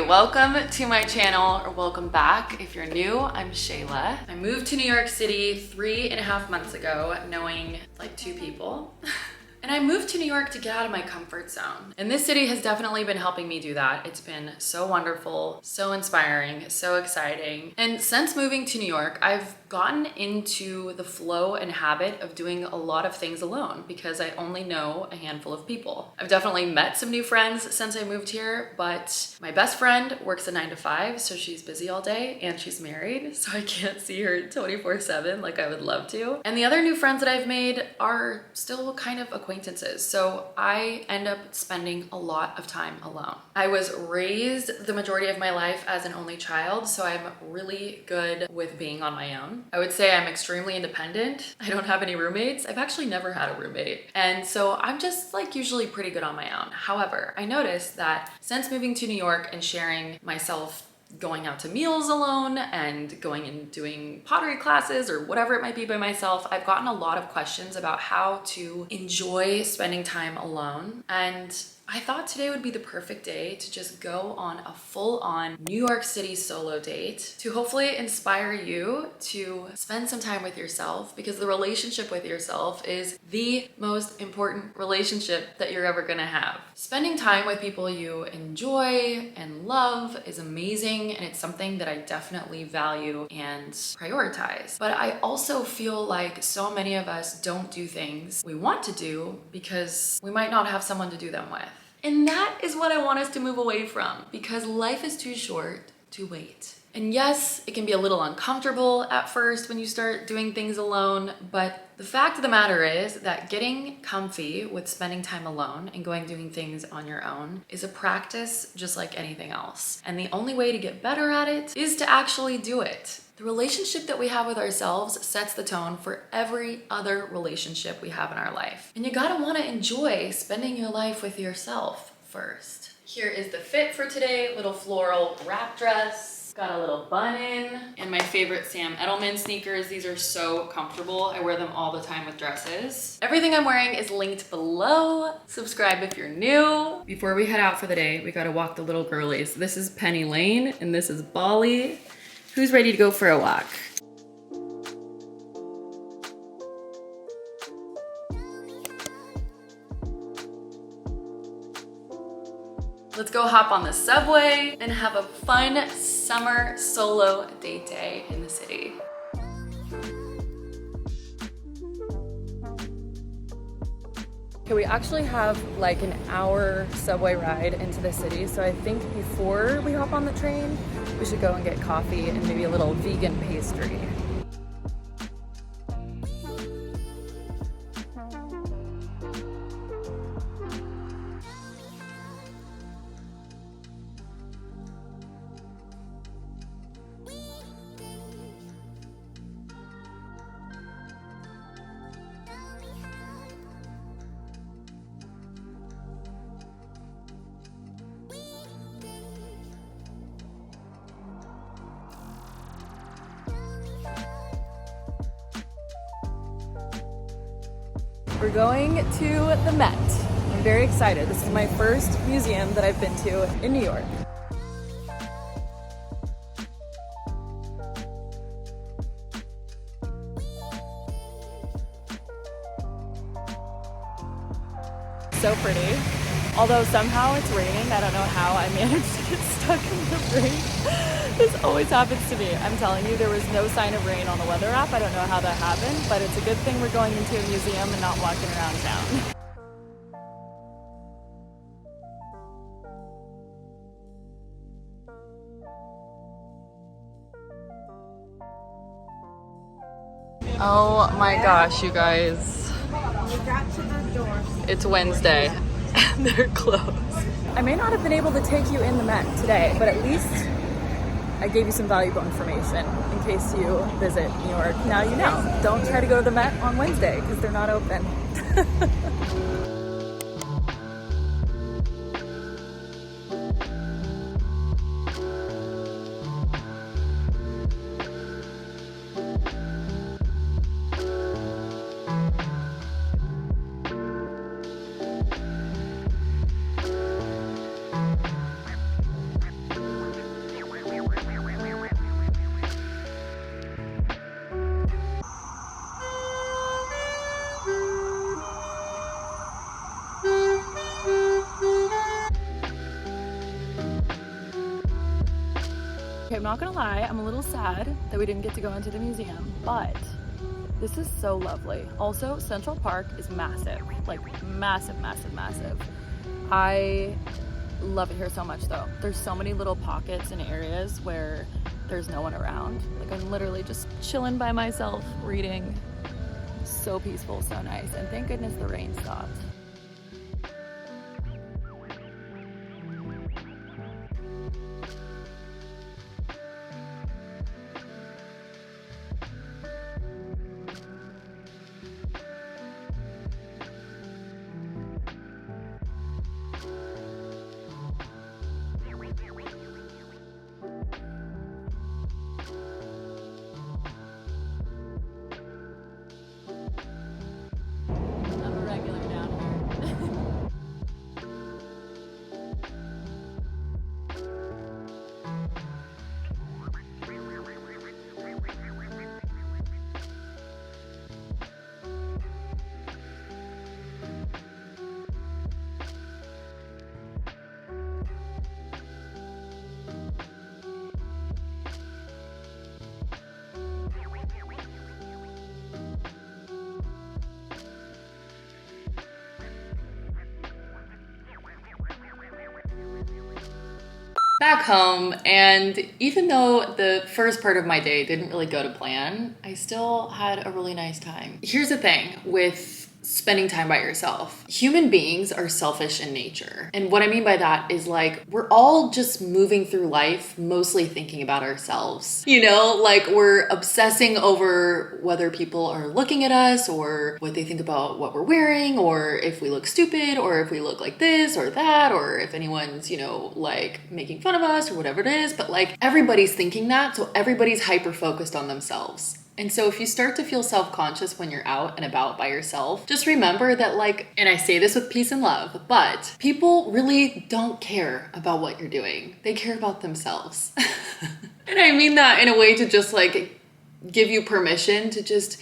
welcome to my channel, or welcome back. If you're new, I'm Shayla. I moved to New York City 3.5 months ago, knowing like 2 people. And I moved to New York to get out of my comfort zone. And this city has definitely been helping me do that. It's been so wonderful, so inspiring, so exciting. And since moving to New York, I've gotten into the flow and habit of doing a lot of things alone because I only know a handful of people. I've definitely met some new friends since I moved here, but my best friend works a 9 to 5, so she's busy all day and she's married, so I can't see her 24/7 like I would love to. And the other new friends that I've made are still kind of acquaintances, so I end up spending a lot of time alone. I was raised the majority of my life as an only child, so I'm really good with being on my own. I would say I'm extremely independent. I don't have any roommates. I've actually never had a roommate. And so I'm just like usually pretty good on my own. However, I noticed that since moving to New York and sharing myself going out to meals alone and going and doing pottery classes or whatever it might be by myself, I've gotten a lot of questions about how to enjoy spending time alone. And I thought today would be the perfect day to just go on a full-on New York City solo date to hopefully inspire you to spend some time with yourself, because the relationship with yourself is the most important relationship that you're ever gonna have. Spending time with people you enjoy and love is amazing, and it's something that I definitely value and prioritize. But I also feel like so many of us don't do things we want to do because we might not have someone to do them with. And that is what I want us to move away from, because life is too short to wait. And yes, it can be a little uncomfortable at first when you start doing things alone, but the fact of the matter is that getting comfy with spending time alone and doing things on your own is a practice just like anything else. And the only way to get better at it is to actually do it. The relationship that we have with ourselves sets the tone for every other relationship we have in our life. And you gotta wanna enjoy spending your life with yourself first. Here is the fit for today: little floral wrap dress. Got a little bun in, and my favorite Sam Edelman sneakers. These are so comfortable. I wear them all the time with dresses. Everything I'm wearing is linked below. Subscribe if you're new. Before we head out for the day, we gotta walk the little girlies. This is Penny Lane, and this is Bali. Who's ready to go for a walk? Let's go hop on the subway and have a fun summer solo date day in the city. Okay, we actually have like an hour subway ride into the city, so I think before we hop on the train, we should go and get coffee and maybe a little vegan pastry. We're going to the Met. I'm very excited. This is my first museum that I've been to in New York. So pretty. Although somehow it's raining. I don't know how I managed to get stuck in the rain. This always happens to me. I'm telling you, there was no sign of rain on the weather app. I don't know how that happened, but it's a good thing we're going into a museum and not walking around town. Oh my gosh, you guys. We got to the door. It's Wednesday and they're closed. I may not have been able to take you in the Met today, but at least I gave you some valuable information in case you visit New York. Now you know. Don't try to go to the Met on Wednesday because they're not open. I'm not gonna lie, I'm a little sad that we didn't get to go into the museum, but this is so lovely. Also, Central Park is massive, like massive, massive, massive. I love it here so much though. There's so many little pockets and areas where there's no one around. Like I'm literally just chilling by myself, reading. So peaceful, so nice, and thank goodness the rain stopped. Back home, and even though the first part of my day didn't really go to plan, I still had a really nice time. Here's the thing with spending time by yourself. Human beings are selfish in nature. And what I mean by that is like, we're all just moving through life, mostly thinking about ourselves. You know, like we're obsessing over whether people are looking at us or what they think about what we're wearing, or if we look stupid, or if we look like this or that, or if anyone's, you know, like making fun of us or whatever it is. But like everybody's thinking that, so everybody's hyper-focused on themselves. And so if you start to feel self-conscious when you're out and about by yourself, just remember that like, and I say this with peace and love, but people really don't care about what you're doing. They care about themselves. And I mean that in a way to just like give you permission to just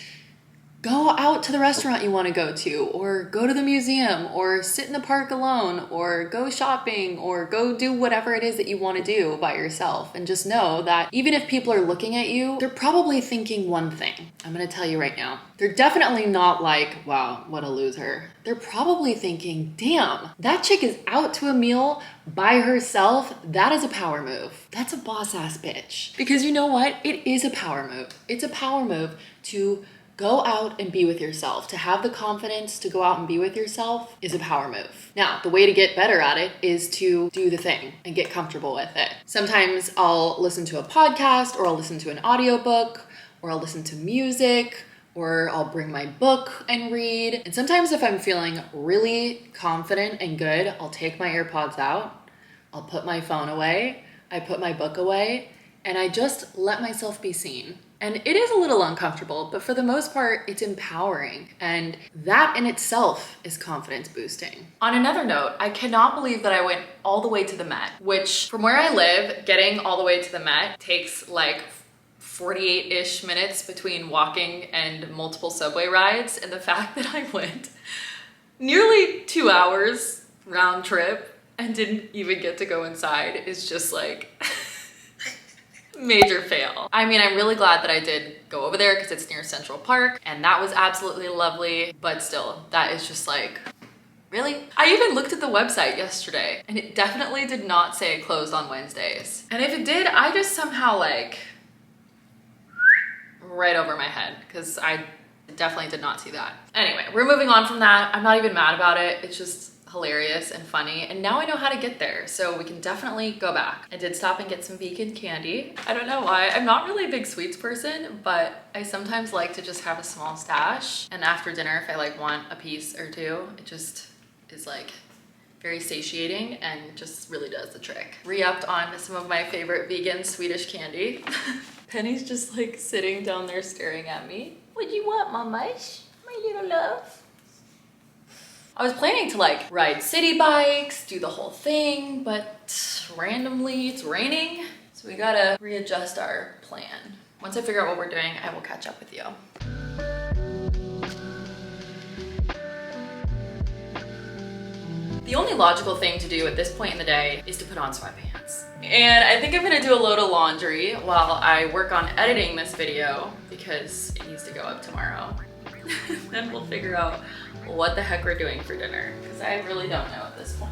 go out to the restaurant you want to go to, or go to the museum, or sit in the park alone, or go shopping, or go do whatever it is that you want to do by yourself. And just know that even if people are looking at you, they're probably thinking one thing. I'm going to tell you right now. They're definitely not like, wow, what a loser. They're probably thinking, damn, that chick is out to a meal by herself. That is a power move. That's a boss ass bitch. Because you know what? It is a power move. It's a power move to go out and be with yourself. To have the confidence to go out and be with yourself is a power move. Now, the way to get better at it is to do the thing and get comfortable with it. Sometimes I'll listen to a podcast, or I'll listen to an audiobook, or I'll listen to music, or I'll bring my book and read. And sometimes if I'm feeling really confident and good, I'll take my AirPods out, I'll put my phone away, I put my book away, and I just let myself be seen. And it is a little uncomfortable, but for the most part, it's empowering. And that in itself is confidence boosting. On another note, I cannot believe that I went all the way to the Met, which from where I live, getting all the way to the Met takes like 48-ish minutes between walking and multiple subway rides. And the fact that I went nearly 2 hours round trip and didn't even get to go inside is just like major fail. I mean, I'm really glad that I did go over there because it's near Central Park and that was absolutely lovely, but still, that is just like, really? I even looked at the website yesterday and it definitely did not say it closed on Wednesdays. And if it did, I just somehow like right over my head because I definitely did not see that. Anyway, we're moving on from that. I'm not even mad about it. It's just hilarious and funny, and now I know how to get there, so we can definitely go back. I did stop and get some vegan candy. I don't know why. I'm not really a big sweets person, but I sometimes like to just have a small stash, and after dinner if I like want a piece or two, it just is like very satiating and just really does the trick. Re-upped on some of my favorite vegan Swedish candy. Penny's just like sitting down there staring at me. What do you want, mamash? My little love. I was planning to like ride city bikes, do the whole thing, but randomly it's raining. So we gotta readjust our plan. Once I figure out what we're doing, I will catch up with you. The only logical thing to do at this point in the day is to put on sweatpants. And I think I'm gonna do a load of laundry while I work on editing this video because it needs to go up tomorrow. Then we'll figure out what the heck we're doing for dinner because I really don't know at this point.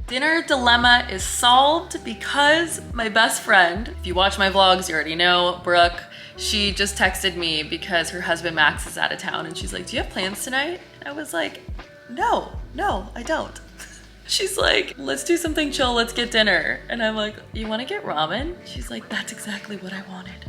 Dinner dilemma is solved because my best friend, if you watch my vlogs, you already know, Brooke, she just texted me because her husband Max is out of town and she's like, do you have plans tonight? I was like, no, I don't. She's like, let's do something chill, let's get dinner. And I'm like, you wanna get ramen? She's like, that's exactly what I wanted.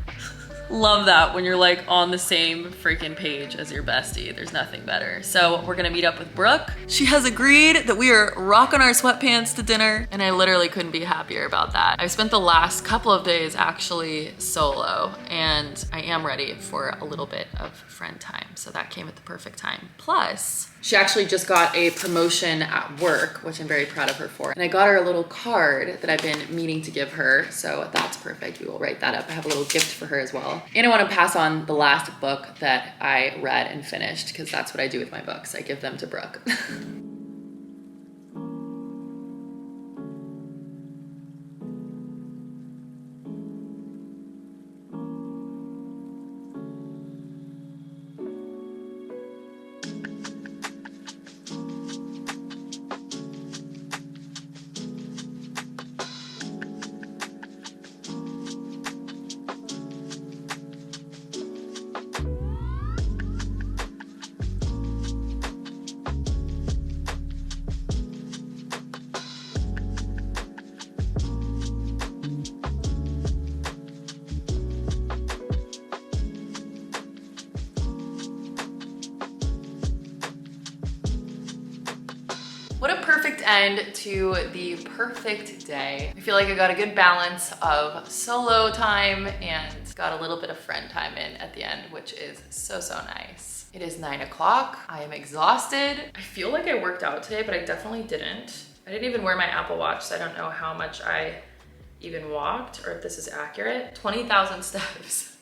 Love that when you're like on the same freaking page as your bestie. There's nothing better. So we're gonna meet up with Brooke. She has agreed that we are rocking our sweatpants to dinner and I literally couldn't be happier about that. I've spent the last couple of days actually solo and I am ready for a little bit of friend time. So that came at the perfect time. Plus, she actually just got a promotion at work, which I'm very proud of her for. And I got her a little card that I've been meaning to give her. So that's perfect. We will write that up. I have a little gift for her as well. And I want to pass on the last book that I read and finished because that's what I do with my books. I give them to Brooke. What a perfect end to the perfect day. I feel like I got a good balance of solo time and got a little bit of friend time in at the end, which is so nice. It is 9 o'clock. I am exhausted. I feel like I worked out today, but I definitely didn't. I didn't even wear my Apple Watch, so I don't know how much I even walked or if this is accurate. 20,000 steps.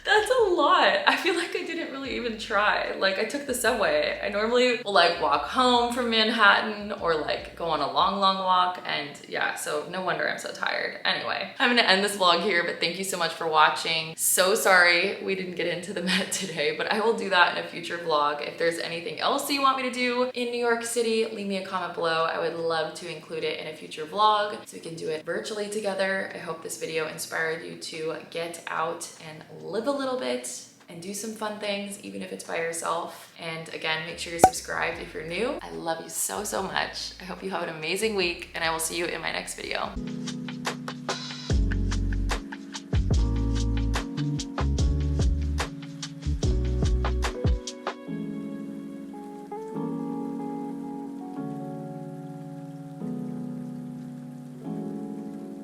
That's a lot. I feel like I didn't really even try. Like I took the subway. I normally will like walk home from Manhattan or like go on a long walk and yeah, so no wonder I'm so tired. Anyway, I'm gonna end this vlog here, but thank you so much for watching. So sorry we didn't get into the Met today, but I will do that in a future vlog. If there's anything else that you want me to do in New York City, leave me a comment below. I would love to include it in a future vlog so we can do it virtually together. I hope this video inspired you to get out and live a little bit and do some fun things, even if it's by yourself. And again, make sure you're subscribed if you're new. I love you so much. I hope you have an amazing week and I will see you in my next video.